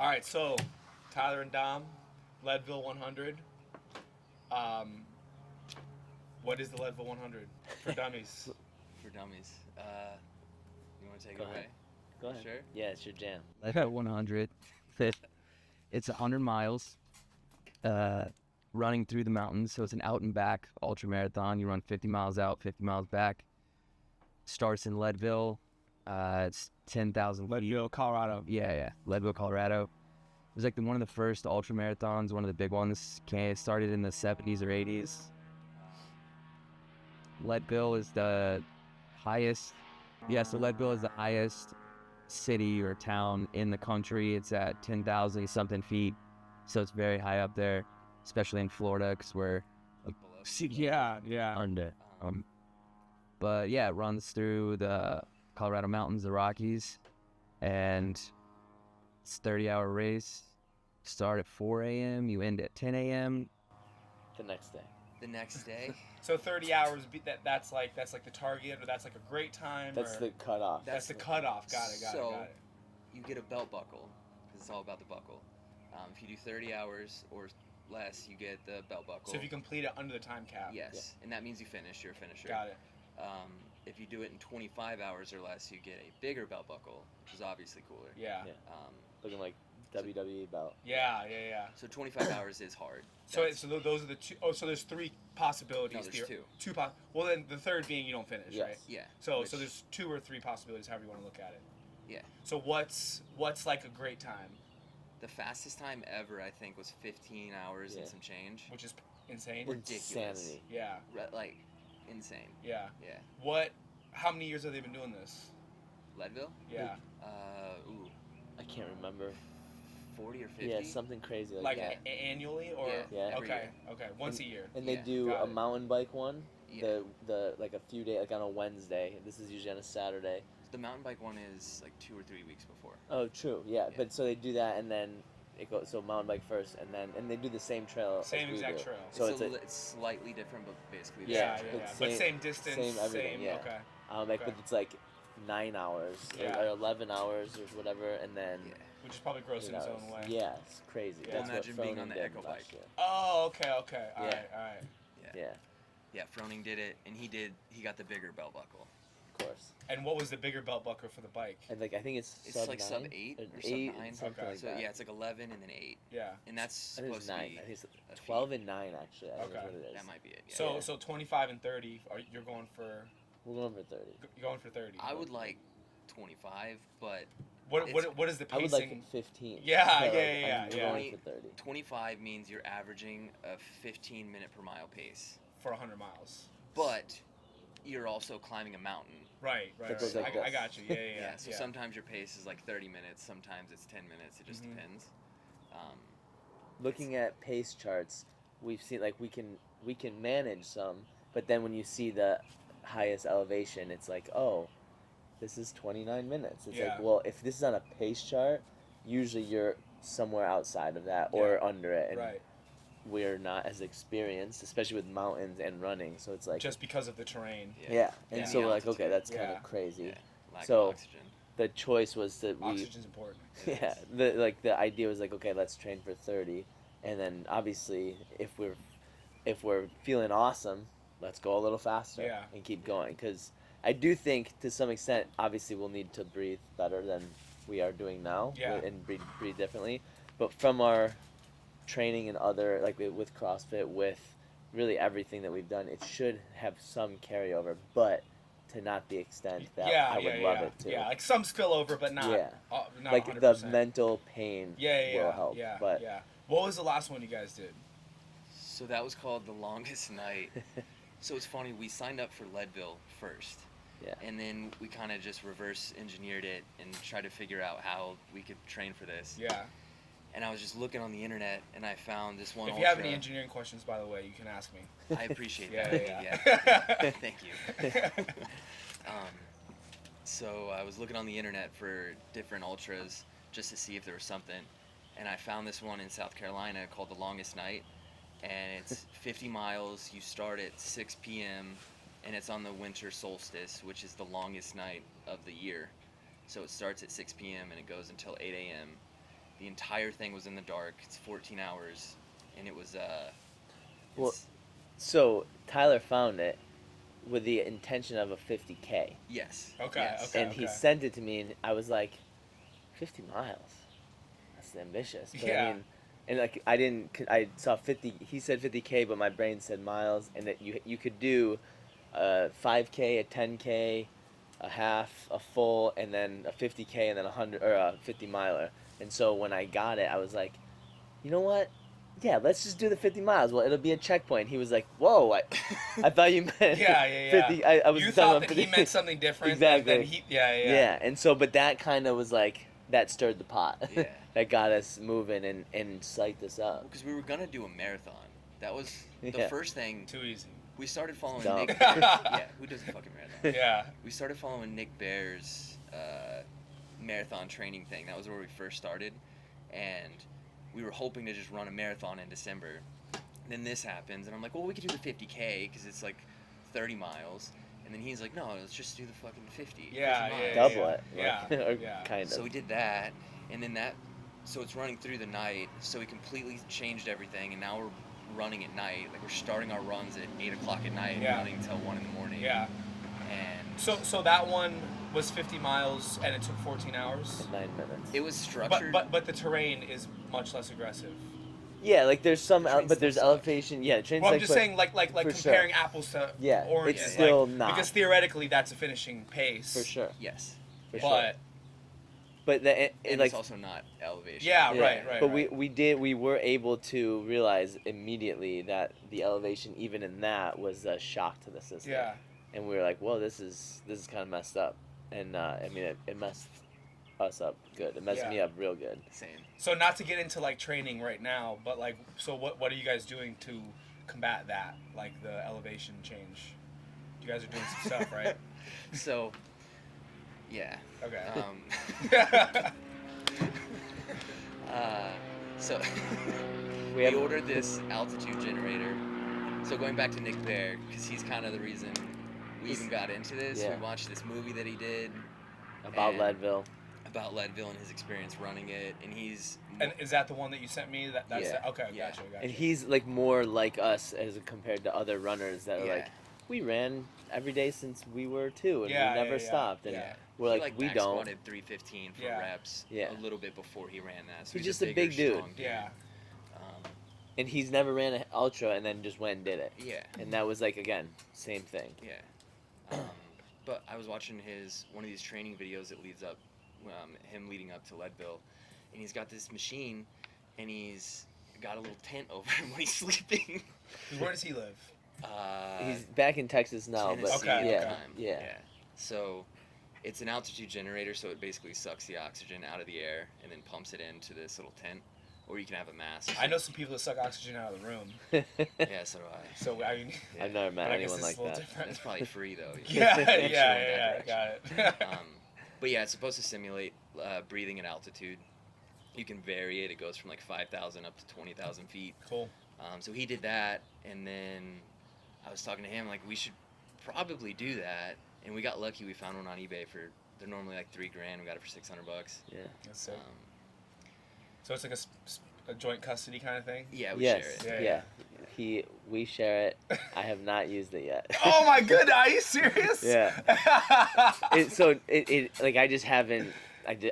All right, so Tyler and Dom, Leadville 100. What is the Leadville 100 for dummies? For dummies. You want to take Go it away? ahead. Go ahead. Sure. Yeah, it's your jam. Leadville 100. It's 100 miles running through the mountains. So it's an out and back ultra marathon. You run 50 miles out, 50 miles back. Starts in Leadville. It's 10,000 feet. Leadville, Colorado. Yeah. Leadville, Colorado. It was like one of the first ultra marathons, one of the big ones. It started in the 70s or 80s. Leadville is the highest. Yeah, so Leadville is the highest city or town in the country. It's at 10,000 something feet, so it's very high up there, especially in Florida because we're Yeah. under. But yeah, it runs through the Colorado mountains, the Rockies, and it's a 30-hour race. Start at 4 a.m. You end at 10 a.m. The next day. The next day. So 30 hours. That's like the target, or that's like a great time. That's or the cutoff. that's the cutoff. Got it. So you get a belt buckle because it's all about the buckle. If you do 30 hours or less, you get the belt buckle. So if you complete it under the time cap. Yes, and that means you finish. You're a finisher. Got it. If you do it in 25 hours or less, you get a bigger belt buckle, which is obviously cooler. Yeah. Looking like WWE belt. Yeah. So 25 hours is hard. So those are the two. Oh, so there's three possibilities. No, there's two. Well, then the third being you don't finish, Yes. right? Yeah. So there's 2 or 3 possibilities, however you want to look at it. Yeah. So what's like a great time? The fastest time ever, I think, was 15 hours and some change. Which is insane. Ridiculous. Insanity. Yeah. Like, insane. Yeah. Yeah. How many years have they been doing this? Leadville? Yeah. I can't remember. 40 or 50? Yeah, something crazy Like like that. Annually or Yeah. Every year. Okay. Once a year. And they Yeah, do got a it. mountain bike one. Yeah. The like a few days, like on a Wednesday. This is usually on a Saturday. The mountain bike one is like 2 or 3 weeks before. Oh, true. Yeah. Yeah. But so they do that, and then it goes. So mountain bike first, and they do the same trail. Same as we exact do. trail. So it's slightly different, but basically the Yeah. same trail. It's But same- same distance. same everything, yeah. Okay. Like, Okay. but it's like 9 hours Yeah. or 11 hours or whatever, and then. Yeah. Which is probably gross in its own way. Yeah, it's crazy. Yeah. That's what Imagine being on Froning the did Echo last bike. year. Oh, okay. All Yeah. right. Yeah, Yeah, Froning did it, and he got the bigger belt buckle. of course. And what was the bigger belt buckle for the bike? And like I think it's It's sub like 9, sub 8 or sub 8, 9. something Okay. like So that. yeah, it's like 11 and then 8, Yeah. and that's I think it's supposed to 9. be. I think it's a 12 feat. and 9 actually. I think Okay. is what it is. That might be it. Yeah. So Yeah. so 25 and 30. You're going for We're going for 30. you're going for 30. I would like 25, but What is the I pacing? would like 15. Yeah, So, yeah, like, yeah, I'm yeah. going for 30. 25 means you're averaging a 15 minute per mile pace, for 100 miles. but you're also climbing a mountain. Right. That goes like I this. got you. Yeah. So sometimes your pace is like 30 minutes, sometimes it's 10 minutes. It just Mhm. depends. Looking at pace charts, we've seen like we can manage some, but then when you see the highest elevation, it's like, oh, this is 29 minutes. It's Yeah. like, well, if this is on a pace chart, usually you're somewhere outside of that or Yeah. under it, and Right. we're not as experienced, especially with mountains and running. So it's like, Just because of the terrain. yeah. And Yeah. so The we're like, okay, altitude. that's kind Yeah. of crazy. Yeah, lack So- of oxygen. The choice was that we, Oxygen's important. yeah, the idea was like, okay, let's train for 30, and then obviously if we're feeling awesome, let's go a little faster Yeah. and keep going, because I do think to some extent, obviously we'll need to breathe better than we are doing now, Yeah. and breathe differently, but from our training and other, like with CrossFit, with really everything that we've done, it should have some carryover, but to not the extent that I would love it to. Yeah, like some spillover, but not. Yeah. Not Like 100%. the mental pain will help. Yeah. But yeah. What was the last one you guys did? So that was called the longest night. So it's funny, we signed up for Leadville first. Yeah. And then we kind of just reverse engineered it and tried to figure out how we could train for this. Yeah. And I was just looking on the internet and I found this one If you have ultra. any engineering questions, by the way, you can ask me. I appreciate Yeah, that. yeah. Thank you. So I was looking on the internet for different ultras just to see if there was something. And I found this one in South Carolina called the Longest Night. And it's 50 miles. You start at 6 p.m. and it's on the winter solstice, which is the longest night of the year. So it starts at 6 p.m. and it goes until 8 a.m. The entire thing was in the dark. It's 14 hours, and it was Well, it's- So Tyler found it with the intention of a 50K, yes. Okay, Yes. okay. and he sent it to me, and I was like, 50 miles. That's ambitious. But Yeah. I mean, and like I saw 50. He said 50K, but my brain said miles, and that you could do a 5K, a 10K, a half, a full, and then a 50K, and then 100 or a 50 miler. And so when I got it, I was like, you know what? Yeah, let's just do the 50 miles. Well, it'll be a checkpoint. He was like, whoa, I thought you meant Yeah. 50. I was You talking thought about that he 50. meant something different. Exactly. Than he, yeah. Yeah, and so, but that kind of was like, that stirred the pot. Yeah. That got us moving and psyched us up. Because we were gonna do a marathon. That was the Yeah. first thing. Too easy. We started following Dumb. Nick. Yeah, who does a fucking marathon? Yeah. We started following Nick Bear's marathon training thing. That was where we first started, and we were hoping to just run a marathon in December. Then this happens, and I'm like, well, we could do the 50K because it's like 30 miles. And then he's like, no, let's just do the fucking 50. Yeah, 50 miles. Double it. Yeah, Like, or yeah. kind of. So we did that, and then so it's running through the night. So we completely changed everything, and now we're running at night. Like we're starting our runs at 8 o'clock at night and Yeah. running until 1 in the morning. Yeah. And So that one was 50 miles and it took 14 hours. 9 minutes. it was structured. But the terrain is much less aggressive. Yeah, like there's some, The trains but there's still suck. elevation. Yeah, trains. Well, I'm like, just but- saying, like for sure. comparing apples to Yeah, oranges. it's Yeah, still like, not. because theoretically that's a finishing pace. For sure. yes. For sure. But But it And like it's also not elevation. yeah, yeah, right. But we were able to realize immediately that the elevation, even in that, was a shock to the system. Yeah. And we were like, whoa, this is kind of messed up. And I mean, it messed us up good. It messed Yeah. me up real good. Same. So not to get into like training right now, but like, so what are you guys doing to combat that? Like the elevation change. You guys are doing some stuff, right? So, yeah. Okay. So We we have ordered this altitude generator. So going back to Nick Bear, because he's kind of the reason we even got into this. Yeah. We watched this movie that he did about and- Leadville. about Leadville and his experience running it, and he's And is that the one that you sent me? That's Yeah. okay. Yeah. Gotcha. And he's like more like us as compared to other runners that are Yeah. like, we ran every day since we were 2 and Yeah, we never yeah, yeah. stopped. And Yeah. we're he like, we back don't. squatted 315 for Yeah. reps Yeah. a little bit before he ran that. So He's he's just a big dude. strong Yeah. Um, And he's never ran an ultra and then just went and did it. yeah. And that was like, again, same thing. Yeah. But I was watching one of these training videos that leads up, him leading up to Leadville, and he's got this machine, and he's got a little tent over him when he's sleeping. Where does he live? He's back in Texas now, Tennessee but Okay, yeah, okay. time. yeah. So it's an altitude generator, so it basically sucks the oxygen out of the air and then pumps it into this little tent, or you can have a mask. I know some people that suck oxygen out of the room. Yeah, so do I. So I mean, Yeah. I've never met but I guess anyone it's like a little that. different. It's probably free though. Yeah, Make sure in that yeah, direction. got it. But yeah, it's supposed to simulate breathing at altitude. You can vary it. It goes from like 5,000 up to 20,000 feet. Cool. So he did that, and then I was talking to him like we should probably do that. And we got lucky. We found one on eBay they're normally like $3,000. We got it for $600. Yeah. That's sick. So it's like a joint custody kind of thing. Yeah, we Yes. share it. Yeah. We share it. I have not used it yet. Oh my goodness, are you serious? Yeah. It like I just haven't.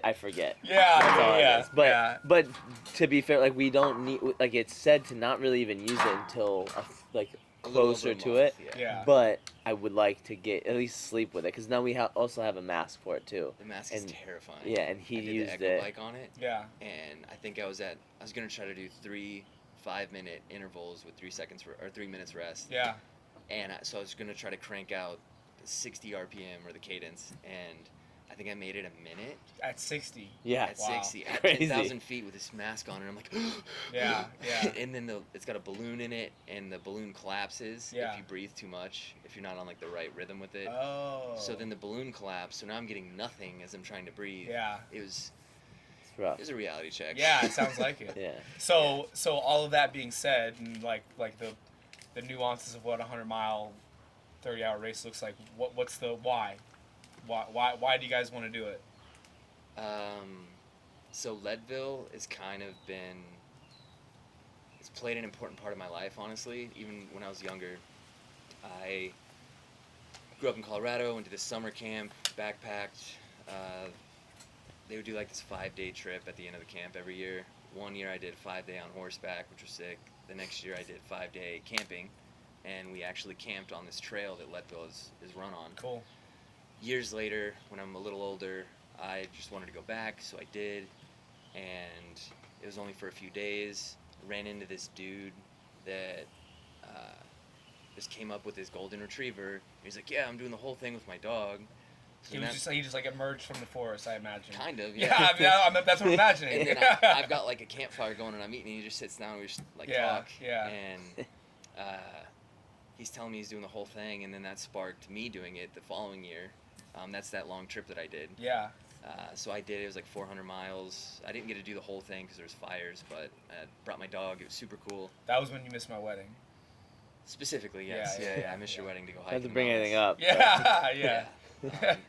I forget. Yeah, That's all it yeah, is. But yeah. but to be fair, like we don't need, like it's said to not really even use it until like A little over closer a to month, it. Yeah. But I would like to get at least sleep with it because now we also have a mask for it too. The mask is And- terrifying. Yeah, and he I did used the Echo it. bike on it, Yeah. and I think I was gonna try to do 3 5-minute intervals with 3 minutes rest. Yeah. And so I was gonna try to crank out 60 RPM or the cadence, and I think I made it a minute At 60. Yeah. at Wow. 60 at Crazy. 10,000 feet with this mask on, and I'm like, Yeah, yeah. And then it's got a balloon in it, and the balloon collapses Yeah. if you breathe too much, if you're not on like the right rhythm with it. Oh. So then the balloon collapsed, so now I'm getting nothing as I'm trying to breathe. Yeah. It was It's rough. a reality check. Yeah, it sounds like it. Yeah. So all of that being said, and like the nuances of what a 100-mile, 30-hour race looks like. What's the why? Why do you guys want to do it? So Leadville has kind of been, it's played an important part of my life, honestly. Even when I was younger, I grew up in Colorado, went to this summer camp, backpacked. They would do like this 5-day trip at the end of the camp every year. One year I did a 5-day on horseback, which was sick. The next year I did 5-day camping, and we actually camped on this trail that Leadville is run on. Cool. Years later, when I'm a little older, I just wanted to go back, so I did, and it was only for a few days. I ran into this dude that just came up with his golden retriever. He's like, yeah, I'm doing the whole thing with my dog. So He just like emerged from the forest, I imagine. Kind of, Yeah, yeah. that's what I'm imagining. And then I've got like a campfire going and I'm eating, and he just sits down and we just like talk. Yeah. And he's telling me he's doing the whole thing, and then that sparked me doing it the following year. That's that long trip that I did. Yeah. So I did it. It was like 400 miles. I didn't get to do the whole thing because there was fires, but I brought my dog. It was super cool. That was when you missed my wedding. Specifically, yes. Yeah, I missed your wedding to go Not hiking. to bring anything up. Yeah.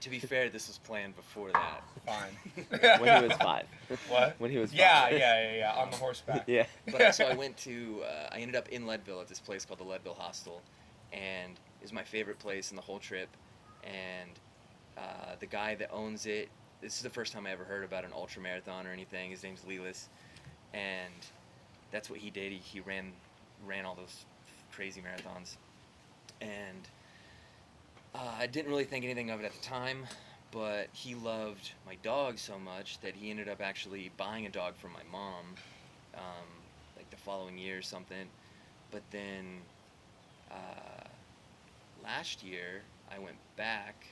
To be fair, this was planned before that. Fine. When he was 5. What? When he was 5. Yeah. On the horseback. Yeah. But so I went to, I ended up in Leadville at this place called the Leadville Hostel, and it was my favorite place in the whole trip. And the guy that owns it, this is the first time I ever heard about an ultra marathon or anything. His name's Lelis, and that's what he did. He ran all those crazy marathons, and I didn't really think anything of it at the time, but he loved my dog so much that he ended up actually buying a dog from my mom, like the following year or something. But then last year I went back,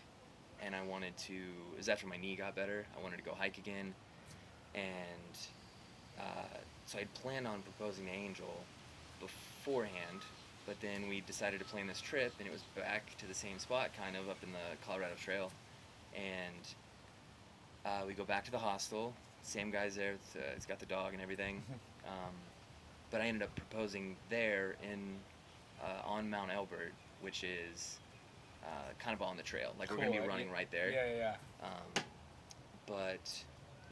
and I wanted to, it was after my knee got better, I wanted to go hike again, and so I'd planned on proposing to Angel beforehand, but then we decided to plan this trip, and it was back to the same spot, kind of up in the Colorado Trail, and we go back to the hostel, same guy's there, it's got the dog and everything, but I ended up proposing there on Mount Elbert, which is kind of on the trail. Like, Cool. we're going to be running right there. Yeah. But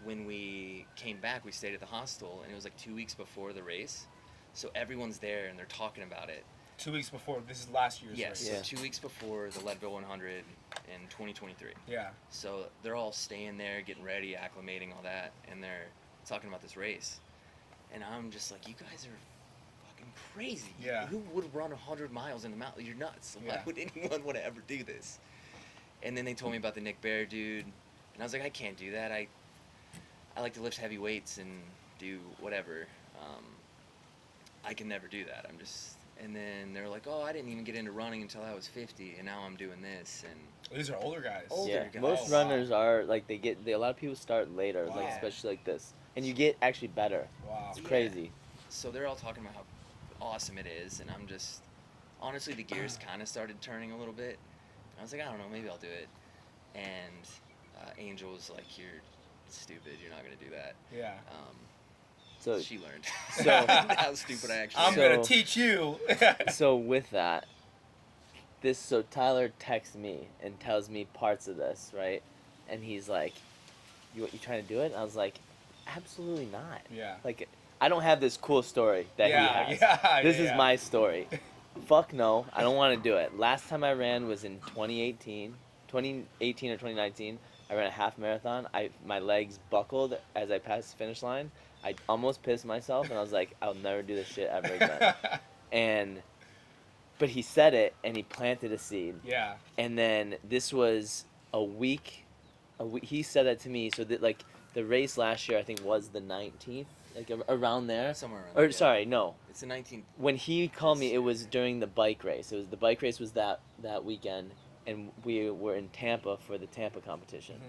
when we came back, we stayed at the hostel, and it was like 2 weeks before the race. So everyone's there, and they're talking about it. 2 weeks before, this is last year's Yes, race. so Yeah. 2 weeks before the Leadville 100 in 2023. Yeah. So they're all staying there, getting ready, acclimating, all that, and they're talking about this race. And I'm just like, you guys are fucking crazy. Yeah. Who would run 100 miles in the mountain? You're nuts. Why Yeah. would anyone want to ever do this? And then they told me about the Nick Bear dude, and I was like, I can't do that. I like to lift heavy weights and do whatever. I can never do that. And then they were like, oh, I didn't even get into running until I was 50, and now I'm doing this. And These are older guys. Older Yeah, guys. most Wow. runners are like a lot of people start later, like Wow. especially like this, and you get actually better. Wow. It's Yeah. crazy. So they're all talking about how awesome it is, and I'm just, honestly, the gears kind of started turning a little bit. I was like, I don't know, maybe I'll do it. And Angel was like, you're stupid, you're not going to do that. Yeah. So She learned. So- how stupid I actually I'm am. gonna teach you. so with that, so Tyler texts me and tells me parts of this, right? And he's like, you trying to do it? And I was like, absolutely not. Yeah. Like, I don't have this cool story that Yeah, he has. yeah, This yeah. is my story. Fuck no, I don't want to do it. Last time I ran was in 2018 or 2019. I ran a half marathon. My legs buckled as I passed the finish line. I almost pissed myself, and I was like, I'll never do this shit ever again. But he said it, and he planted a seed. Yeah. And then this was a week. He said that to me. So that, like, the race last year, I think, was the 19th, like around there. Somewhere around Or there, yeah. sorry, no. It's the 19th. When he called me, it was during the bike race. The bike race was that weekend, and we were in Tampa for the Tampa competition.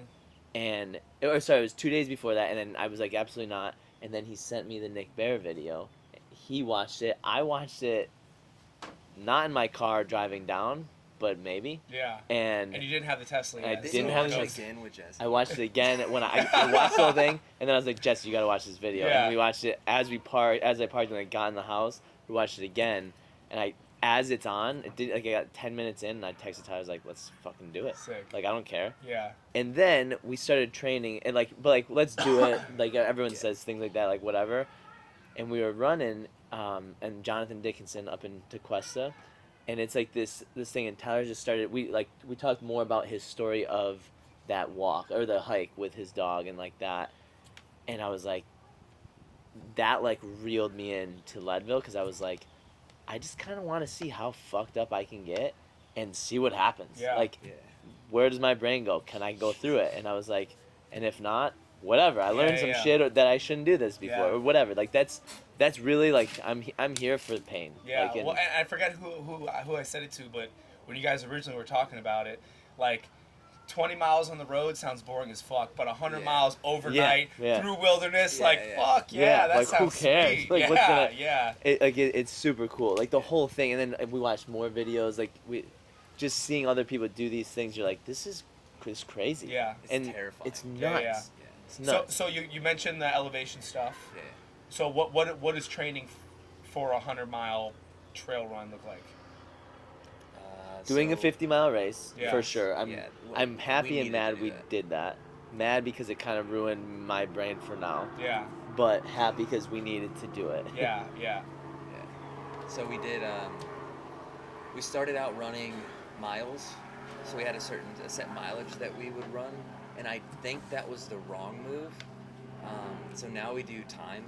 Mhm. It was 2 days before that, and then I was like, absolutely not. And then he sent me the Nick Bear video. He watched it. I watched it, not in my car driving down, but maybe. Yeah. And And you didn't have the Tesla I yet. didn't so have it the goes- Tesla. Again with Jesse. I watched it again when I watched the whole thing, and then I was like, Jess, you gotta watch this video. Yeah. And we watched it as I parked and I got in the house. We watched it again, and as it's on, it did, like I got 10 minutes in and I texted Tyler, I was like, let's fucking do it. Sick. Like I don't care. Yeah. And then we started training and let's do it. Like everyone says things like that, like whatever. And we were running, and Jonathan Dickinson up in Tequesta, and it's like this thing, and Tyler just started. We talked more about his story of that walk or the hike with his dog and like that, and I was like, that like reeled me into Leadville because I was like, I just kind of want to see how fucked up I can get and see what happens. Yeah. Like, where does my brain go? Can I go through it? And I was like, and if not, whatever. I learned some shit that I shouldn't do this before or whatever. Like that's really like I'm here for the pain. Yeah. Like, Well, and I forgot who I said it to, but when you guys originally were talking about it, like 20 miles on the road sounds boring as fuck, but 100 miles overnight through wilderness, fuck that like, sounds who cares? sweet. Like, what's gonna, It's it's super cool. Like the whole thing, and then we watched more videos. Like we just seeing other people do these things. You're like, this is crazy. Yeah. It's terrifying. It's nuts. Yeah. It's nuts. So you mentioned the elevation stuff. Yeah. So what does training for a 100-mile trail run look like? Doing a So- 50-mile race for sure. Yeah, I'm happy and needed to mad do we that. did that. Mad because it kind of ruined my brain for now. Yeah. But happy because we needed to do it. Yeah. So we did. We started out running miles, so we had a set mileage that we would run, and I think that was the wrong move. So now we do time,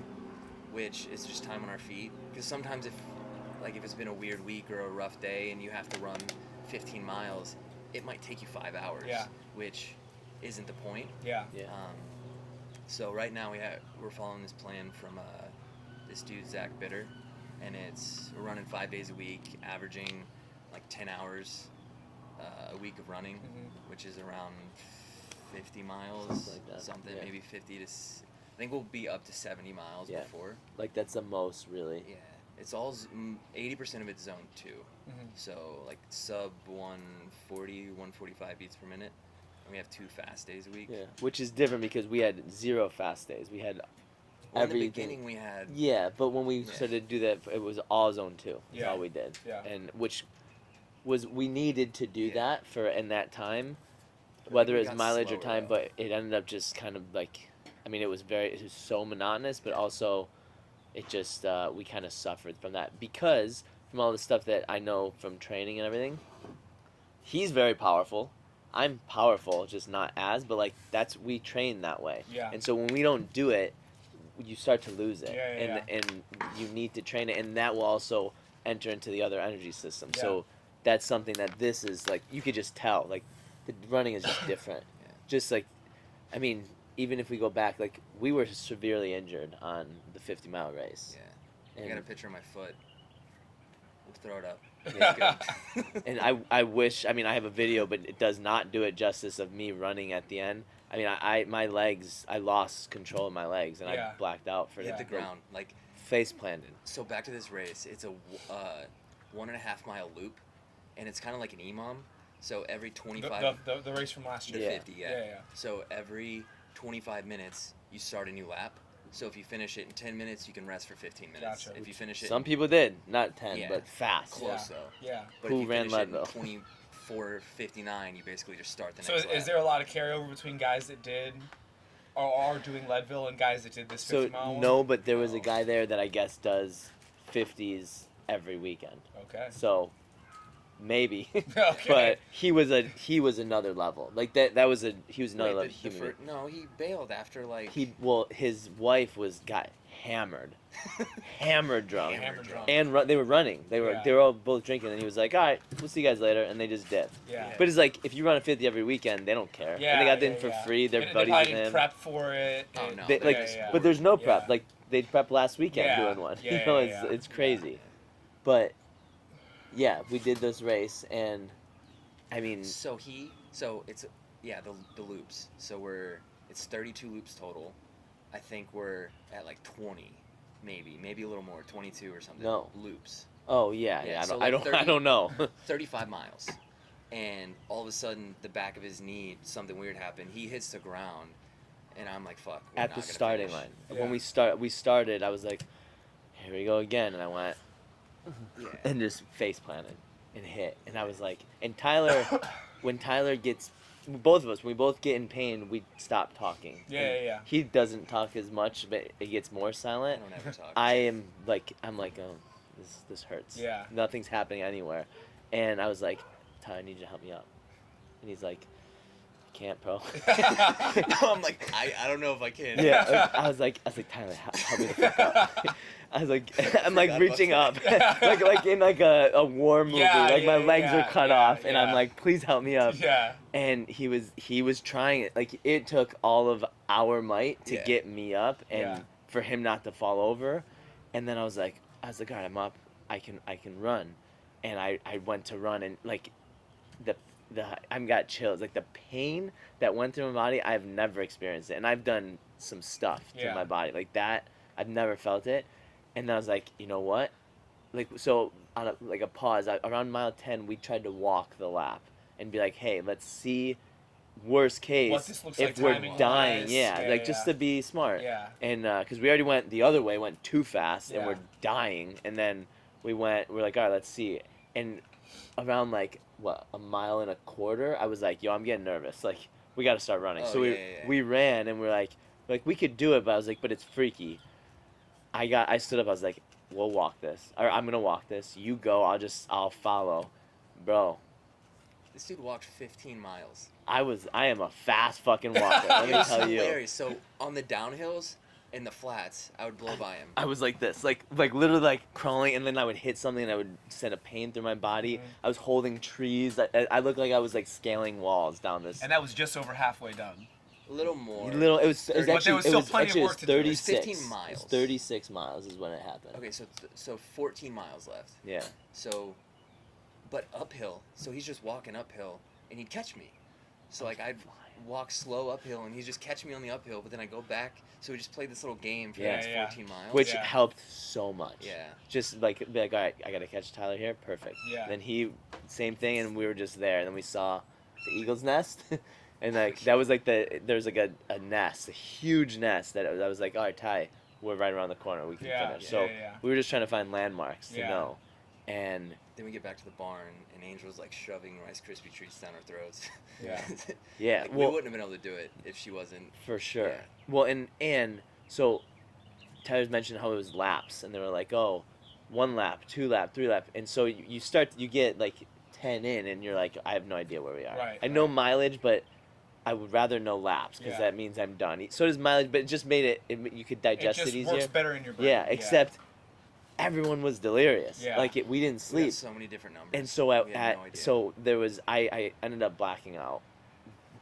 which is just time on our feet. Because sometimes if it's been a weird week or a rough day and you have to run 15 miles, it might take you 5 hours. Yeah. Which isn't the point. Yeah. So right now we're following this plan from this dude Zach Bitter, and we're running 5 days a week, averaging like 10 hours a week of running, which is around 50 miles, something maybe 50 to. I think we'll be up to 70 miles before. Like that's the most really. Yeah, it's all 80% of it's zone 2, so like sub 140, 145 beats per minute. And we have 2 fast days a week. Yeah, which is different because we had 0 fast days. We had Well, in the everything. beginning we had. Yeah, but when we started to do that, it was all zone 2. That's Yeah. all we did. Yeah. And which was we needed to do that in that time, But whether we it's got mileage or slower, time. though. But it ended up just kind of like, I mean, it was so monotonous, but also, it just we kind of suffered from that because from all the stuff that I know from training and everything. He's very powerful. I'm powerful, just not as, but like we train that way. Yeah. And so when we don't do it, you start to lose it. Yeah. And you need to train it, and that will also enter into the other energy system. Yeah. So that's something that this is like you could just tell. Like the running is just different. Yeah. Just like, I mean, even if we go back, like we were severely injured on the 50-mile race. Yeah. I got a picture of my foot. We'll throw it up. Yeah. And I wish, I mean, I have a video, but it does not do it justice of me running at the end. I mean, my legs, I lost control of my legs, and I blacked out for Hit the ground. Like, face planted. so back to this race. It's a 1.5 mile loop, and it's kind of like an EMOM. So every 25... The race from last The year. 50, Yeah. So every 25 minutes, you start a new lap. So if you finish it in 10 minutes, you can rest for 15 minutes. Gotcha. If you finish it Some people did, not 10, Yeah. but fast. close, though. Yeah. But Who if you ran finish it in Leadville? 24:59, you basically just start the So next lap. is there a lot of carryover between guys that did or are doing Leadville and guys that did this 50 mile one? No, but there was a No. guy there that I guess does 50s every weekend. Okay. So maybe. Okay. But he was another level. Like he was another level human. No, he bailed after like... His wife got hammered. Hammered drunk. Hammered drunk. And they were running. They were all both drinking, and he was like, "All right, we'll see you guys later," and they just did. Yeah. But it's like if you run a 50 every weekend, they don't care. Yeah, And they got in yeah, for yeah. free. They're They buddies probably with him. prep for it. Oh, and- no. They, Yeah, like, yeah. but there's no prep. Yeah. Like they prep last weekend Yeah. doing one. Yeah, You know, yeah, yeah. it's crazy. But yeah, we did this race, and I mean, it's the loops. So it's 32 loops total. I think we're at like 20, maybe a little more, 22 or something. No. Loops. oh yeah, Yeah, yeah. so I like don't know. 35 miles. And all of a sudden, the back of his knee, something weird happened. He hits the ground, and I'm like, "Fuck!" we're At not the gonna starting finish. line, Yeah. when we started, I was like, "Here we go again," and I went, and just face planted and hit. And I was like, and Tyler, when Tyler gets, both of us, when we both get in pain, we stop talking. Yeah. He doesn't talk as much, but it gets more silent. I don't ever talk. I'm like, oh, this hurts. Yeah. Nothing's happening anywhere. And I was like, Tyler, I need you to help me up. And he's like, can't, bro. No, I'm like, I don't know if I can. Yeah, I was like, Tyler, help me the fuck up. I was like, I'm like reaching up, like in like a war movie, like my legs are cut off, and I'm like, please help me up. Yeah. And he was trying it. Like it took all of our might to get me up, and for him not to fall over. And then I was like, all right, I'm up. I can run, and I went to run, and like I got chills. Like the pain that went through my body, I've never experienced it, and I've done some stuff to my body like that. I've never felt it, and then I was like, you know what? Like so on a pause around mile 10, we tried to walk the lap and be like, hey, let's see. Worst case, what this looks if like we're dying, yeah, just to be smart. Yeah. And because we already went the other way, went too fast, and Yeah. we're dying, and then we're like, all right, let's see. And around like a mile and a quarter, I was like, yo, I'm getting nervous. Like we got to start running. Oh, so we ran, and we're like we could do it, but I was like, but it's freaky. I stood up. I was like, we'll walk this, or I'm gonna walk this. You go. I'll follow, bro. This dude walked 15 miles. I am a fast fucking walker. Let me tell you. Hilarious. So on the downhills and the flats, I would blow by him. I was like this, like literally like crawling, and then I would hit something, and I would send a pain through my body. I was holding trees. I looked like I was like scaling walls down this. And that was just over halfway done. A little more. It was But there actually was still plenty of work to do. It was 36. 15 miles. It was 36 miles is when it happened. Okay, so 14 miles left. Yeah. So, but uphill. So he's just walking uphill, and he'd catch me. So like I'd walk slow uphill, and he'd just catch me on the uphill. But then I go back. So we just played this little game for the next 14 miles. Which helped so much. Yeah. Just like be like, all right, I gotta catch Tyler here. Perfect. Yeah. Then he same thing, and we were just there. And then we saw the eagle's nest. And like that was like there's like a nest, a huge nest that I was like, all right, Ty, we're right around the corner, we can finish. So we were just trying to find landmarks to know, and then we get back to the barn, and Angel's like shoving Rice Krispie treats down our throats. Yeah. Like, well, we wouldn't have been able to do it if she wasn't. For sure. Yeah. Well, and so Tyler's mentioned how it was laps, and they were like, oh, 1 lap, 2 lap, 3 lap, and so you get like 10 in, and you're like, I have no idea where we are. Right, I know mileage, but I would rather know laps because that means I'm done. So does mileage, but it just made it you could digest it easier. It just works better in your brain. Yeah, except everyone was delirious. Yeah. Like we didn't sleep. We had so many different numbers. And so so there was I ended up blacking out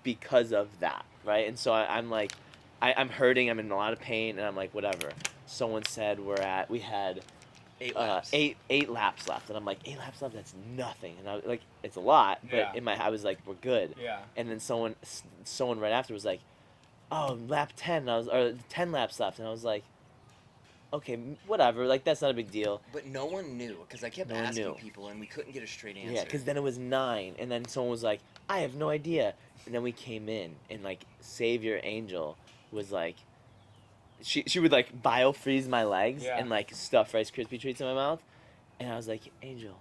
because of that, right? And so I'm like I'm hurting, I'm in a lot of pain, and I'm like, whatever. Someone said we had 8 laps. eight laps left, and I'm like, 8 laps left, that's nothing. And I was like, it's a lot, but I was like, we're good. Yeah. And then someone right after was like, oh, lap 10, or 10 laps left, and I was like, okay, whatever, like that's not a big deal. But no one knew, because I kept asking people, and we couldn't get a straight answer. Yeah, because then it was 9, and then someone was like, I have no idea. And then we came in, and like Savior Angel was like, she would like bio-freeze my legs and like stuff Rice Krispie treats in my mouth, and I was like, Angel,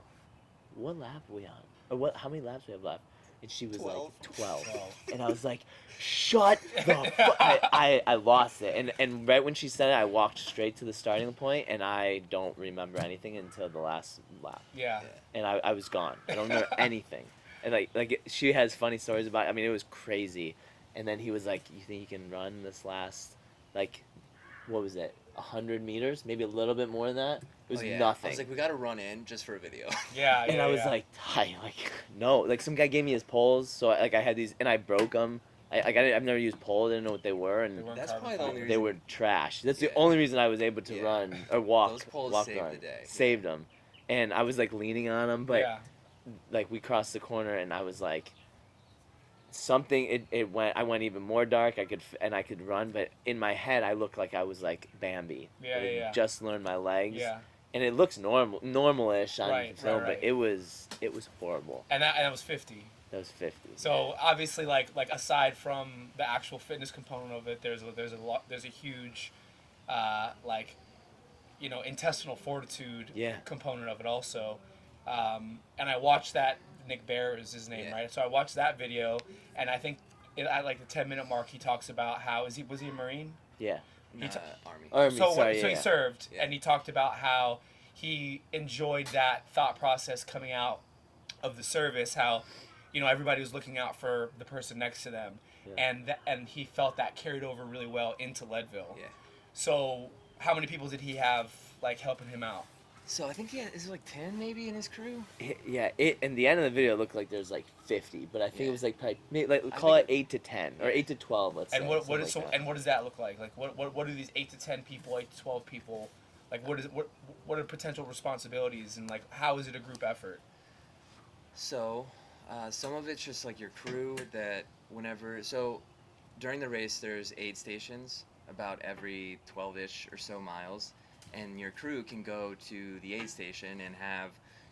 what lap are we on? Or how many laps do we have left? And she was 12. like 12. And I was like, shut the fuck. I lost it. And right when she said it, I walked straight to the starting point, and I don't remember anything until the last lap. Yeah. And I was gone. I don't remember anything. And like she has funny stories about it. I mean, it was crazy. And then he was like, you think you can run this last, like, what was it, 100 meters? Maybe a little bit more than that? It was nothing. I was like, we got to run in just for a video. And I was like, Ty, like, no. Like, some guy gave me his poles, so I had these, and I broke them. I've never used poles, I didn't know what they were, and that's probably the only reason. They were trash. That's the only reason I was able to run, or walk. Those poles saved run. the day. Saved them. And I was, like, leaning on them, but, like, we crossed the corner, and I was like, I went even more dark. I could run, but in my head I looked like I was like Bambi. Just learned my legs. Yeah. And it looks normalish on film, right. but it was horrible. And that was 50. That was 50. So obviously, like aside from the actual fitness component of it, there's a huge, like, intestinal fortitude Yeah. component of it also. And I watched that. Nick Bear is his name, right? So I watched that video, and I think at like the 10-minute mark, he talks about how was he a Marine? Yeah. Army. Army. So sorry, so yeah. he served, Yeah. and he talked about how he enjoyed that thought process coming out of the service. How, everybody was looking out for the person next to them, and he felt that carried over really well into Leadville. Yeah. So how many people did he have like helping him out? So I think is it like 10 maybe in his crew? Yeah, in the end of the video, it looked like there's like 50, but I think Yeah. it was like probably call it 8 to 10 or Yeah. 8 to 12. Let's And say, what something is like that. and what does that look like? Like what do these 8 to 10 people, 8 to 12 people, like what are potential responsibilities, and like how is it a group effort? So, some of it's just like your crew that during the race there's aid stations about every 12-ish or so miles, and your crew can go to the aid station and have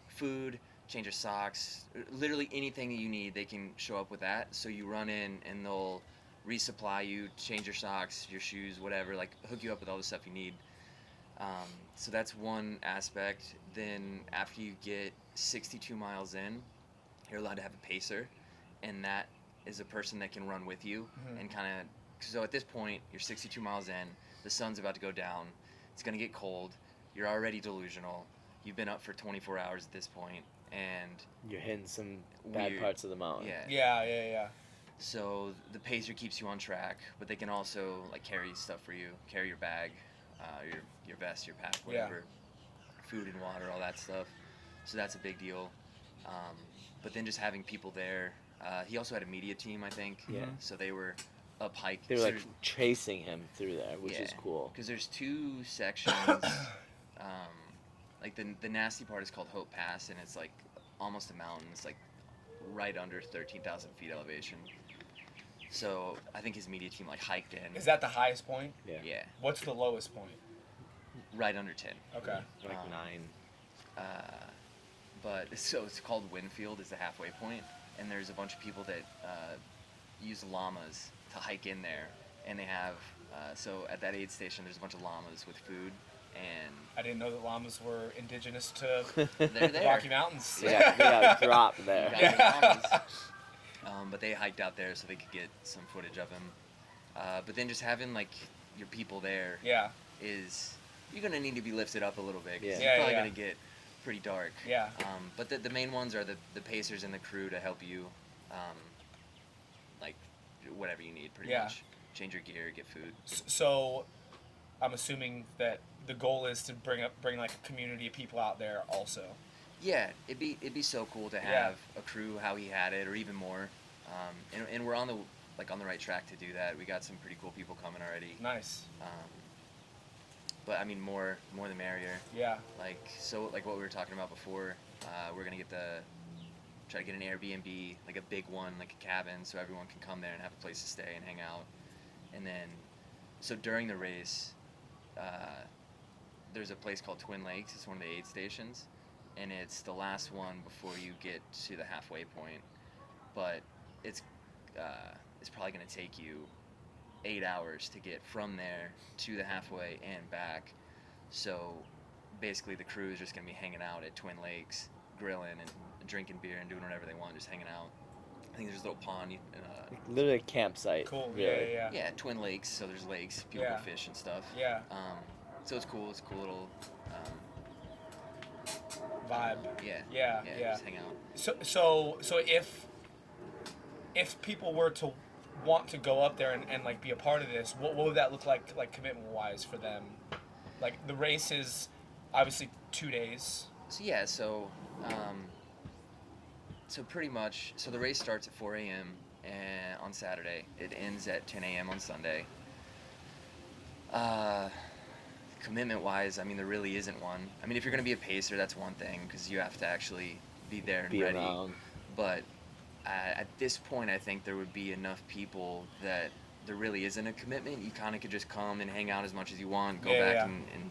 food, change your socks, literally anything that you need, they can show up with that. So you run in and they'll resupply you, change your socks, your shoes, whatever, like hook you up with all the stuff you need. So that's one aspect. Then after you get 62 miles in, you're allowed to have a pacer, and that is a person that can run with you and kind of. So at this point, you're 62 miles in. The sun's about to go down. It's gonna get cold. You're already delusional. You've been up for 24 hours at this point, and You're hitting some bad weird. parts of the mountain. Yeah. So the pacer keeps you on track, but they can also like carry stuff for you, carry your bag, your vest, your pack, whatever, food and water, all that stuff. So that's a big deal. But then just having people there. He also had a media team, I think. Yeah. So they were up hike. They were like chasing him through there, which is cool. Because there's two sections. Like the nasty part is called Hope Pass, and it's like almost a mountain. It's like right under 13,000 feet elevation. So I think his media team like hiked in. Is that the highest point? Yeah. What's the lowest point? Right under 10. Okay. Like 9. But so it's called Winfield is the halfway point, and there's a bunch of people that use llamas to hike in there, and they have so at that aid station there's a bunch of llamas with food, and I didn't know that llamas were indigenous to they're the there. Rocky Mountains. They got dropped there. You got the llamas. But they hiked out there so they could get some footage of him. But then just having like your people there is you're gonna need to be lifted up a little bit because it's probably gonna get pretty dark. Yeah. But the main ones are the pacers and the crew to help you, like whatever you need pretty much. Change your gear, get food. So, I'm assuming that the goal is to bring like a community of people out there also. Yeah, it'd be so cool to have a crew how he had it, or even more. And we're on the right track to do that. We got some pretty cool people coming already. Nice. But I mean, more the merrier. Yeah. Like what we were talking about before. We're gonna try to get an Airbnb, like a big one, like a cabin, so everyone can come there and have a place to stay and hang out. And then, so during the race, there's a place called Twin Lakes. It's one of the aid stations, and it's the last one before you get to the halfway point. But it's probably going to take you 8 hours to get from there to the halfway and back. So basically the crew is just going to be hanging out at Twin Lakes, grilling and drinking beer and doing whatever they want, just hanging out. I think there's a little pond. Literally a campsite. Cool. Really. Yeah. Yeah, Twin Lakes, so there's lakes, people can fish and stuff. Yeah. So it's cool. It's a cool little Vibe. Yeah. Yeah. Just hang out. So if people were to want to go up there and like be a part of this, what would that look like commitment wise for them? Like the race is obviously 2 days. So pretty much, the race starts at 4 a.m. On Saturday. It ends at 10 a.m. on Sunday. Commitment-wise, I mean, there really isn't one. I mean, if you're going to be a pacer, that's one thing, because you have to actually be there and Be ready. around. But at this point, I think there would be enough people that there really isn't a commitment. You kind of could just come and hang out as much as you want, go back and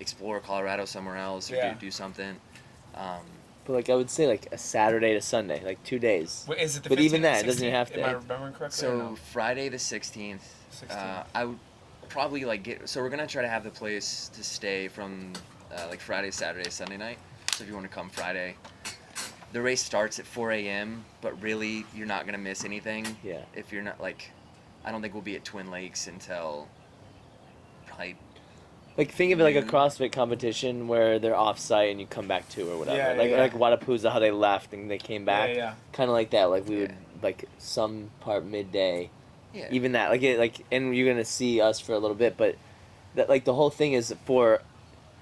explore Colorado somewhere else, or do something. But like I would say, like a Saturday to Sunday, like 2 days. Wait, is it the But 15th even that, and it doesn't 16th? have to. Am I remembering correctly? or So no? Friday the 16th, 16th. I would probably so we're gonna try to have the place to stay from like Friday, Saturday, Sunday night. So if you want to come Friday, the race starts at 4 a.m. But really, you're not gonna miss anything. Yeah. If you're not I don't think we'll be at Twin Lakes until probably. Like, think of it like a noon. CrossFit competition where they're off-site and you come back to or whatever. Yeah, like Wadapalooza, how they left and they came back. Yeah. Kind of like that. Like, we would, like, some part midday. Yeah. Even that. And you're going to see us for a little bit, but, that like, the whole thing is for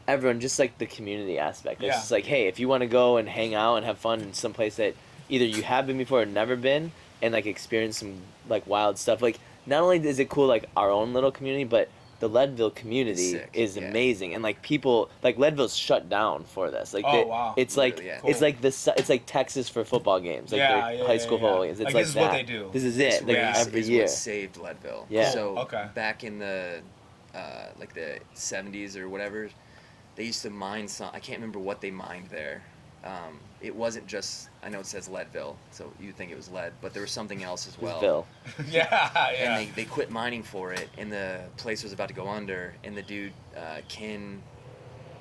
everyone, just, like, the community aspect. It's just like, hey, if you want to go and hang out and have fun in some place that either you have been before or never been and, like, experience some, like, wild stuff. Like, not only is it cool, like, our own little community, but the Leadville community is amazing, and like people like Leadville's shut down for this. Like, wow. It's like Cool. it's like Texas for football games, like their high school football games. It's like this is that. what they do. This is it. Like every is year. what saved Leadville. Yeah. So back in the like the 70s or whatever, they used to mine some. I can't remember what they mined there. It wasn't just. I know it says Leadville, so you'd think it was lead, but there was something else as well. Ville. Yeah. And they quit mining for it, and the place was about to go under, and the dude, Ken,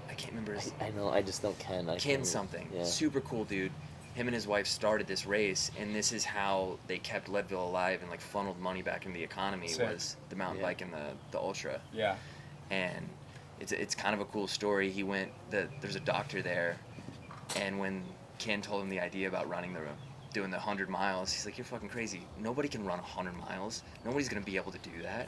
I can't remember his... I know, I just don't Ken. Ken something. Yeah. Super cool dude. Him and his wife started this race, and this is how they kept Leadville alive and like funneled money back into the economy. Was the mountain bike and the ultra. Yeah. And it's kind of a cool story. He went, there's a doctor there, and when Ken told him the idea about doing the 100 miles, he's like, you're fucking crazy. Nobody can run 100 miles. Nobody's going to be able to do that.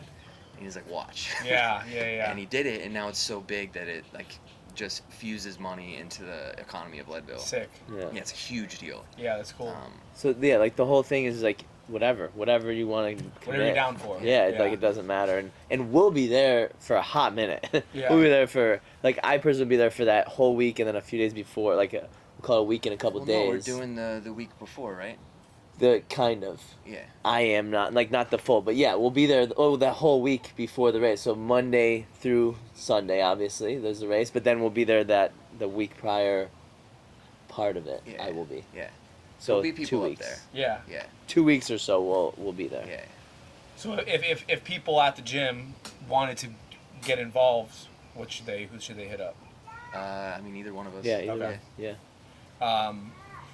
And he's like, watch. Yeah. And he did it, and now it's so big that it like just fuses money into the economy of Leadville. Sick. Yeah. Yeah, it's a huge deal. Yeah, that's cool. So yeah, like the whole thing is like whatever you want to commit. Whatever you're down for. Yeah, like it doesn't matter, and we'll be there for a hot minute. Yeah. We'll be there for like I personally will be there for that whole week, and then a few days before, like we'll call it a week and a couple days. No, we're doing the week before, right? The kind of. Yeah. I am not the full, but yeah, we'll be there. That whole week before the race. So Monday through Sunday, obviously, there's the race, but then we'll be there the week prior. Part of it, Yeah. I will be. Yeah. So There'll be people 2 up weeks. there. Yeah. Yeah. 2 weeks or so, we'll be there. Yeah. So if people at the gym wanted to get involved, who should they hit up? I mean, either one of us. Yeah. Either Okay. way. Yeah.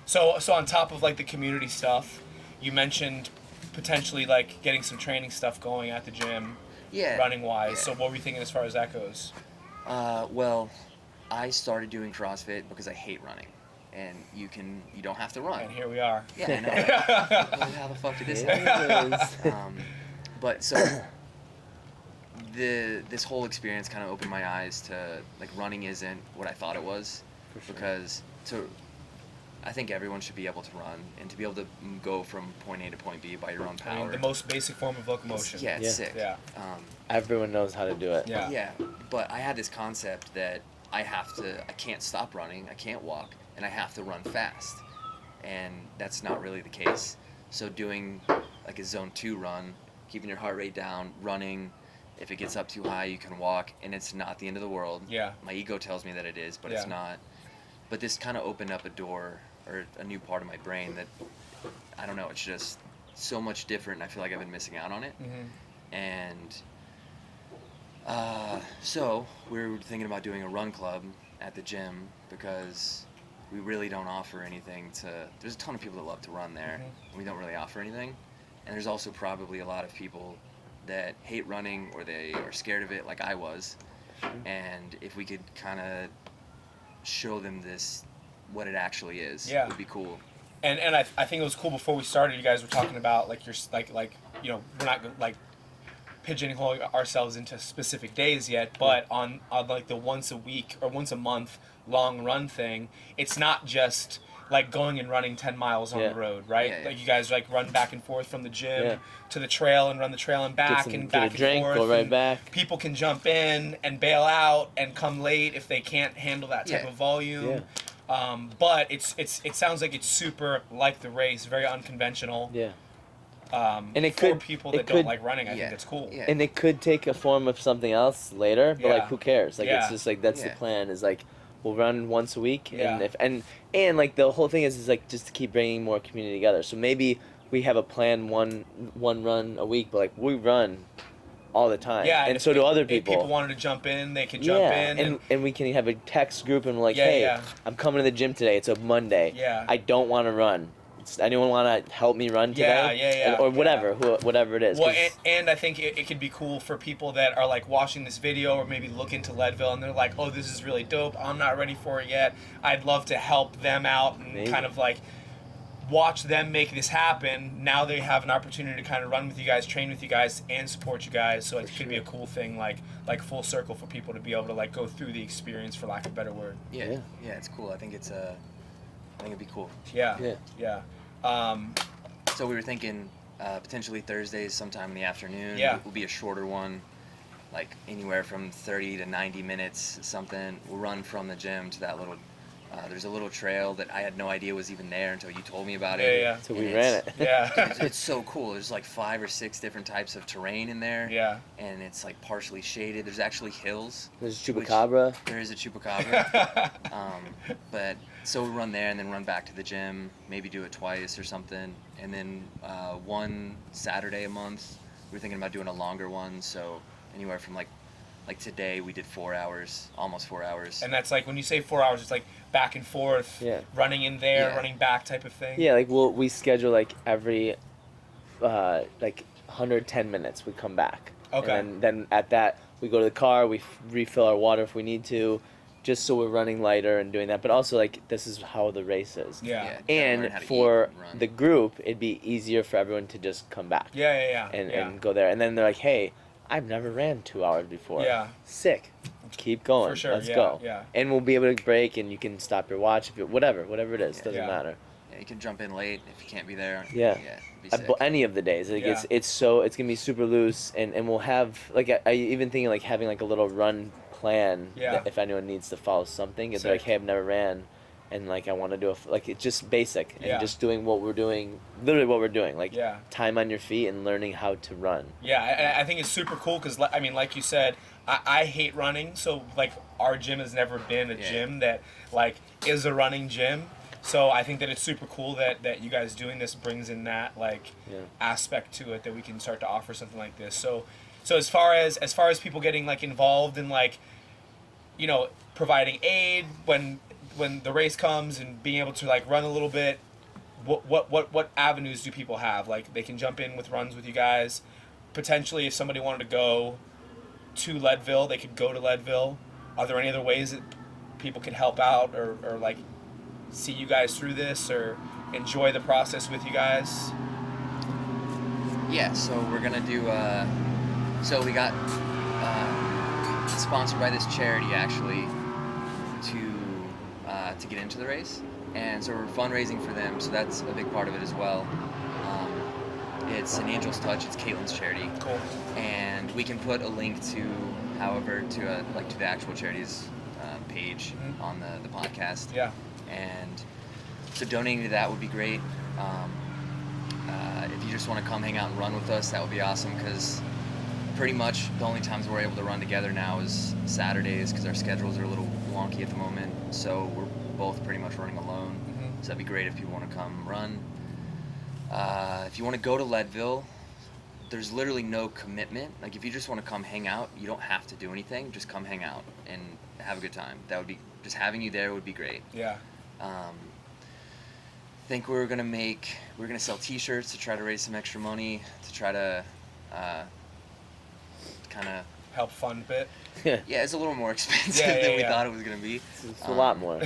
So on top of like the community stuff, you mentioned potentially like getting some training stuff going at the gym, running wise. Yeah. So what were you thinking as far as that goes? Well, I started doing CrossFit because I hate running, and you don't have to run. And here we are. Yeah, I know. Well, how the fuck did this happen? But so this whole experience kind of opened my eyes to like running isn't what I thought it was, because I think everyone should be able to run, and to be able to go from point A to point B by your own power. I mean, the most basic form of locomotion. It's sick. Yeah. Everyone knows how to do it. Yeah. Yeah, but I had this concept that I can't stop running, I can't walk, and I have to run fast. And that's not really the case. So doing like a zone 2 run, keeping your heart rate down, running, if it gets up too high, you can walk, and it's not the end of the world. Yeah. My ego tells me that it is, but it's not. But this kind of opened up a door, or a new part of my brain that, I don't know, it's just so much different, and I feel like I've been missing out on it. Mm-hmm. And so we were thinking about doing a run club at the gym, because we really don't offer anything there's a ton of people that love to run there, and we don't really offer anything. And there's also probably a lot of people that hate running, or they are scared of it like I was. And if we could kind of show them what it actually is, it would be cool. And I think it was cool before we started. You guys were talking about like we're not like pigeonholing ourselves into specific days yet, but on like the once a week or once a month long run thing, it's not just like going and running 10 miles on the road, right? Like you guys like run back and forth from the gym to the trail and run the trail and back and back and forth. Go right back. People can jump in and bail out and come late if they can't handle that type of volume. But it sounds like it's super like the race, very unconventional. Yeah. And for people that don't like running, I think it's cool. Yeah. And it could take a form of something else later, but like who cares? Like it's just like that's the plan. Is like we'll run once a week, and like the whole thing is like just to keep bringing more community together. So maybe we have a plan one run a week, but like we run all the time. Yeah, and so do other If people. people wanted to jump in, they could jump in. And we can have a text group and we're like, Yeah, hey, yeah. I'm coming to the gym today. It's a Monday. Yeah. I don't want to run. Anyone want to help me run today? Yeah. Or whatever, whatever it is. Well, and I think it could be cool for people that are like watching this video or maybe look into Leadville and they're like, oh, this is really dope. I'm not ready for it yet. I'd love to help them out and kind of like watch them make this happen. Now they have an opportunity to kind of run with you guys, train with you guys, and support you guys. So it could be a cool thing, like full circle for people to be able to like go through the experience, for lack of a better word. Yeah, it's cool. I think it'd be cool. Yeah. So we were thinking potentially Thursdays sometime in the afternoon. Yeah. Will be a shorter one, like anywhere from 30 to 90 minutes, something. We'll run from the gym to that little, there's a little trail that I had no idea was even there until you told me about it. Yeah. So we ran it. Yeah. It's so cool. There's like 5 or 6 different types of terrain in there. Yeah. And it's like partially shaded. There's actually hills. There's chupacabra. There is a chupacabra. But so we run there and then run back to the gym, maybe do it twice or something. And then one Saturday a month, we're thinking about doing a longer one. So anywhere from like today we did 4 hours, almost 4 hours. And that's like, when you say 4 hours, it's like back and forth, running in there, running back type of thing. Yeah, like we schedule like every 110 minutes we come back. Okay. And then at that we go to the car, we refill our water if we need to, just so we're running lighter and doing that. But also like this is how the race is. Yeah. And for the group, it'd be easier for everyone to just come back. Yeah. And go there. And then they're like, hey, I've never ran 2 hours before. Yeah. Sick. Keep going. For sure. Let's go. Yeah. And we'll be able to break, and you can stop your watch if whatever it is. Doesn't matter. Yeah, you can jump in late if you can't be there. Yeah. It'd be sick. Any of the days, like it's gonna be super loose, and we'll have like I even thinking like having like a little run plan. That if anyone needs to follow something, it's like, hey, I've never ran, and like I want to do like it's just basic and just doing what we're doing, literally what we're doing, like time on your feet and learning how to run. Yeah, I think it's super cool because I mean, like you said, I hate running, so like our gym has never been a gym that like is a running gym. So I think that it's super cool that you guys doing this brings in that like aspect to it, that we can start to offer something like this. So as far as people getting like involved in like, you know, providing aid when the race comes and being able to like run a little bit, what avenues do people have? Like they can jump in with runs with you guys. Potentially, if somebody wanted to go to Leadville, they could go to Leadville. Are there any other ways that people could help out or like see you guys through this or enjoy the process with you guys? Yeah, so we're gonna do. So we got sponsored by this charity actually to get into the race, and so we're fundraising for them. So that's a big part of it as well. It's an Angel's Touch. It's Caitlin's charity. Cool. And we can put a link to, however, to the actual charity's page on the podcast. Yeah. And so donating to that would be great. If you just want to come hang out and run with us, that would be awesome, because pretty much the only times we're able to run together now is Saturdays, because our schedules are a little wonky at the moment. So we're both pretty much running alone. So that'd be great if people want to come run. If you want to go to Leadville, there's literally no commitment. Like if you just want to come hang out, you don't have to do anything. Just come hang out and have a good time. That would be, just having you there would be great. Yeah. I think we're gonna sell T-shirts to try to raise some extra money to try to kind of help fund a bit. Yeah, it's a little more expensive than we thought it was gonna be. It's a lot more.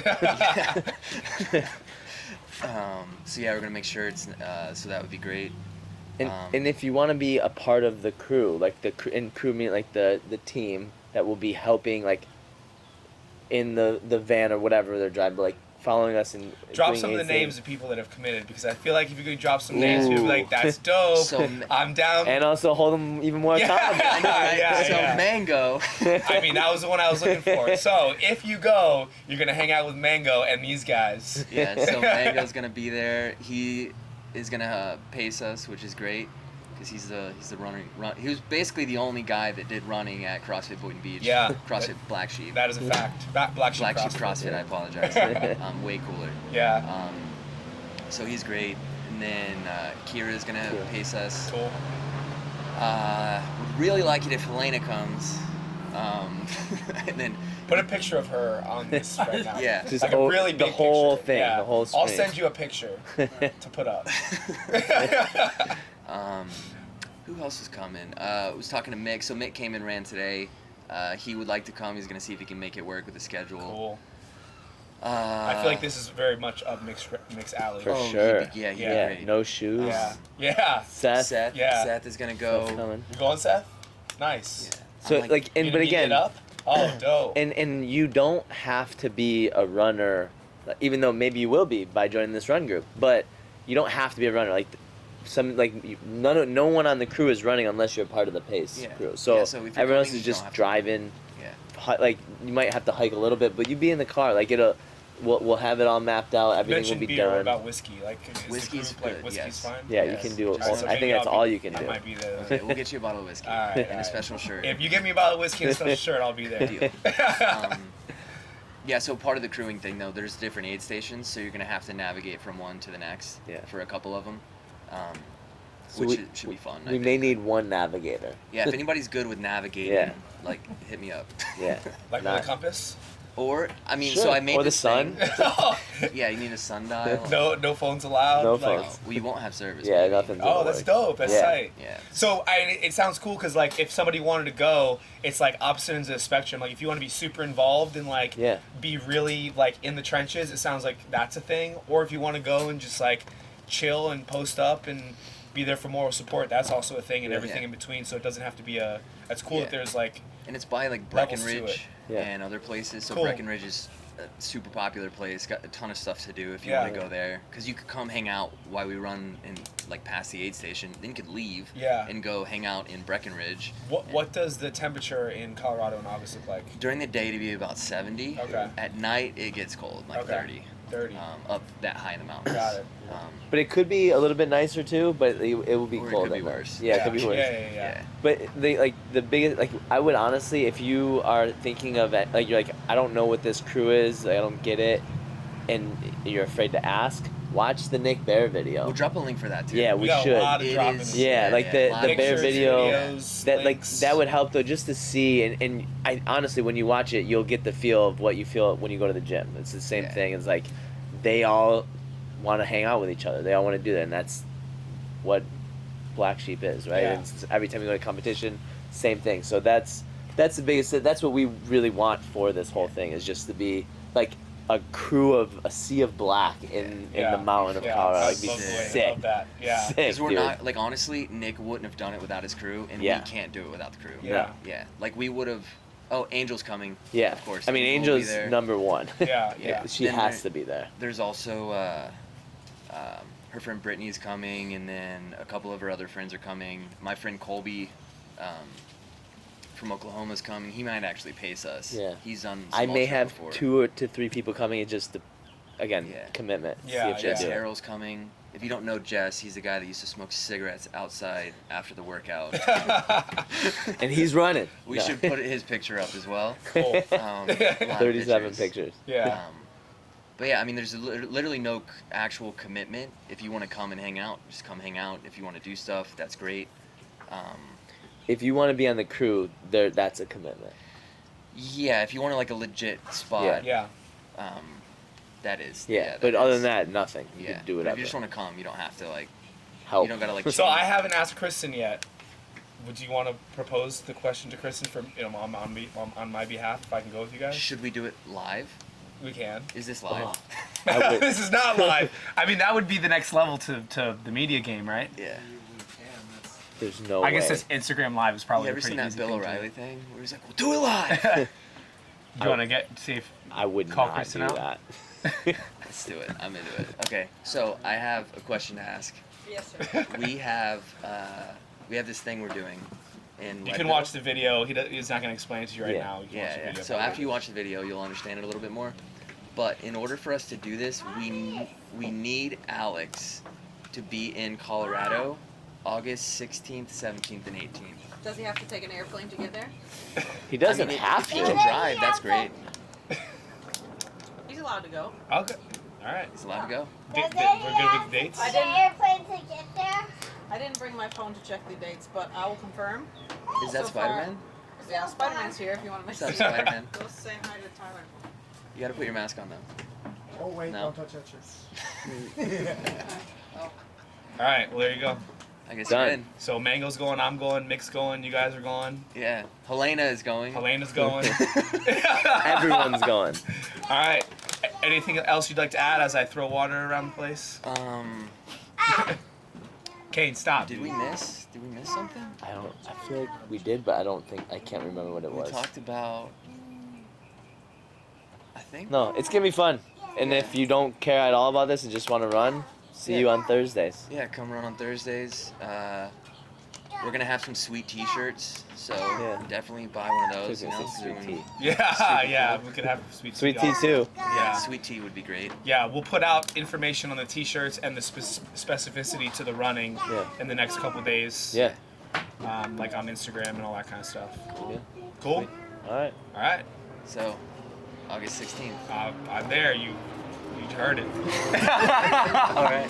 So yeah, we're gonna make sure it's so that would be great. And if you want to be a part of the crew, like crew mean like the team that will be helping, like in the van or whatever they're driving, but like following us and drop some of the names of people that have committed, because I feel like if you could drop some names, people be like, that's dope. So, I'm down. And also hold them even more accountable. Mango. I mean, that was the one I was looking for. So if you go, you're gonna hang out with Mango and these guys. Yeah. So Mango's gonna be there. He is gonna pace us, which is great, because he's the running. He was basically the only guy that did running at CrossFit Boynton Beach. Yeah. CrossFit Black Sheep. That is a fact. Black Sheep CrossFit. I apologize. Way cooler. Yeah. So he's great, and then Kira's gonna pace us. Cool. We're really like it if Helena comes. And then Put a picture of her on this right now. Yeah. Just like a really big the whole picture. thing, Yeah. the whole screen. I'll send you a picture to put up. Who else is coming? I was talking to Mick. So Mick came and ran today. He would like to come. He's gonna see if he can make it work with the schedule. Cool. I feel like this is very much up Mick's alley. For Oh, sure. he'd be Yeah, great. no shoes. Yeah. Seth. Yeah. Seth is gonna go. Seth's coming. You going, Seth? Nice. Yeah. So I'm like, You and gonna but beat again, it up? Oh, dope. and you don't have to be a runner, even though maybe you will be by joining this run group. But you don't have to be a runner. Like no one on the crew is running unless you're part of the pace crew. So, so if you're everyone else coming, is you just don't have to. driving. Yeah. Like you might have to hike a little bit, but you be in the car. Like we'll have it all mapped out. You Everything will mentioned be beer. What done. about whiskey? Like, is the Whiskey's group, like, good, whiskey's yes. fine? Yeah, Yes. you can do. All right, so I maybe think that's I'll be- all you can that do. might be the... Okay, we'll get you a bottle of whiskey All right, and all a right. special shirt. If you give me a bottle of whiskey and a special shirt, I'll be there. Deal. Yeah, so part of the crewing thing, though, there's different aid stations, so you're going to have to navigate from one to the next for a couple of them, So which should be fun. I We think. may need one navigator. Yeah, if anybody's good with navigating, Yeah. like, hit me up. Yeah. Like with a compass? Or, I mean, Sure. so I made Or the this sun. thing. Yeah, you need a sundial. No phones allowed? No Like- phones. Well, you won't have service. Yeah, maybe. nothing's Oh, gonna that's work. dope. That's Yeah. tight. Yeah. So it sounds cool because like if somebody wanted to go, it's like opposite ends of the spectrum. Like if you want to be super involved and like Yeah. be really like in the trenches, it sounds like that's a thing. Or if you want to go and just like chill and post up and be there for moral support, that's also a thing, and everything in between. So it doesn't have to be a. That's cool that there's like. And it's by like levels to Breckenridge it. Yeah. and other places. So Cool. Breckenridge is a super popular place. Got a ton of stuff to do if you Yeah. want to go there. Because you could come hang out while we run in like past the aid station. Then you could leave. Yeah. And go hang out in Breckenridge. What does the temperature in Colorado in August look like? During the day to be about 70. Okay. At night it gets cold, like Okay. 30. 30. Up that high in the mountains. Got it. But it could be a little bit nicer too. But it will be Or it cold. could be in there. worse. Yeah, it could be worse. Yeah. But the biggest, like, I would honestly, if you are thinking of it, like, you're like, I don't know what this crew is, I don't get it, and you're afraid to ask, watch the Nick Bear video. We'll drop a link for that too. Yeah, we got should. a lot of It dropping. is- Yeah, like the Live bear Pictures, video, videos, that links. that would help though, just to see, and I honestly, when you watch it, you'll get the feel of what you feel when you go to the gym. It's the same Yeah. thing. It's like they all want to hang out with each other. They all want to do that, and that's what Black Sheep is, right? Yeah. It's every time you go to competition, same thing. So that's the biggest. That's what we really want for this whole thing, is just to be like a crew of a sea of black in the mountain of Colorado. Like, be Lovely. sick. Love that. Yeah. Sick, Because we're dude. not, like, honestly, Nick wouldn't have done it without his crew, and Yeah. we can't do it without the crew. Yeah. Yeah. Like, we would have. Oh, Angel's coming. Yeah, Of course. I mean, Angel will be Angel's there. number one. Yeah. She Then has there- to be there. There's also her friend Brittany's coming, and then a couple of her other friends are coming. My friend Colby from Oklahoma's coming. He might actually pace us. Yeah. He's done. I some may ultras have before. 2 to 3 people coming. It's just, again, Yeah. commitment. Yeah, See if they Jess do it. Harrell's coming. If you don't know Jess, he's the guy that used to smoke cigarettes outside after the workout. And he's running. We No. should put his picture up as well. Cool. A lot of 37 pictures. Yeah. But yeah, I mean, there's literally no actual commitment. If you want to come and hang out, just come hang out. If you want to do stuff, that's great. If you want to be on the crew, that's a commitment. Yeah, if you want like a legit spot, Yeah. that is. Yeah, that but other is. than that, nothing. You Yeah, can do but whatever. if you just want to come, you don't have to like. Help. You don't gotta like. So change. I haven't asked Kristen yet. Would you want to propose the question to Kristen for on my behalf if I can go with you guys? Should we do it live? We can. Is this live? Oh, I would- This is not live. I mean, that would be the next level to the media game, right? Yeah. There's no I way. guess this Instagram Live is probably You a ever pretty seen that easy Bill thing to O'Reilly thing where he's like, "We'll do it live." do. You want to see if I would Call not Kristen do out? that. Let's do it. I'm into it. Okay, so I have a question to ask. Yes, sir. We have this thing we're doing in you can Leadville. watch the video. He's not going to explain it to you right Yeah. now. You can watch the Yeah. video. So after you watch the video, you'll understand it a little bit more. But in order for us to do this, we need Alex to be in Colorado, August 16th, 17th, and 18th. Does he have to take an airplane to get there? He doesn't I mean, have if he to. can drive, that's great. He's allowed to go. Okay. All right. He's allowed to go. We're good with the dates. I didn't- airplane to get there? I didn't bring my phone to check the dates, but I will confirm. Is that So far. Spider-Man? Yeah, Spider-Man's here if you want to What's miss up, it. Spider-Man? Go say hi to Tyler. You gotta put your mask on though. Oh wait, No. don't touch that shit. Oh. All right, well there you go. I guess Done. you're in. So Mango's going, I'm going, Mick's going, you guys are going, Yeah. Helena is going. Helena's going. Everyone's going. All right. Anything else you'd like to add as I throw water around the place? Kane, stop. Did we miss something? I feel like we did, but I can't remember what it We was. talked about. I think. No, it's gonna be fun. And if you don't care at all about this and just want to run, see you on Thursdays. Yeah, come run on Thursdays. We're gonna have some sweet T-shirts, so Yeah. definitely buy one of those. You know, Sweet tea. Yeah, we could have sweet Sweet tea too. Yeah. Sweet tea would be great. Yeah, we'll put out information on the t-shirts and the specificity to the running Yeah. in the next couple days. Yeah. Like on Instagram and all that kind of stuff. Yeah. Cool. Sweet. All right. All right. So, August 16th. I'm there. You heard it. All right.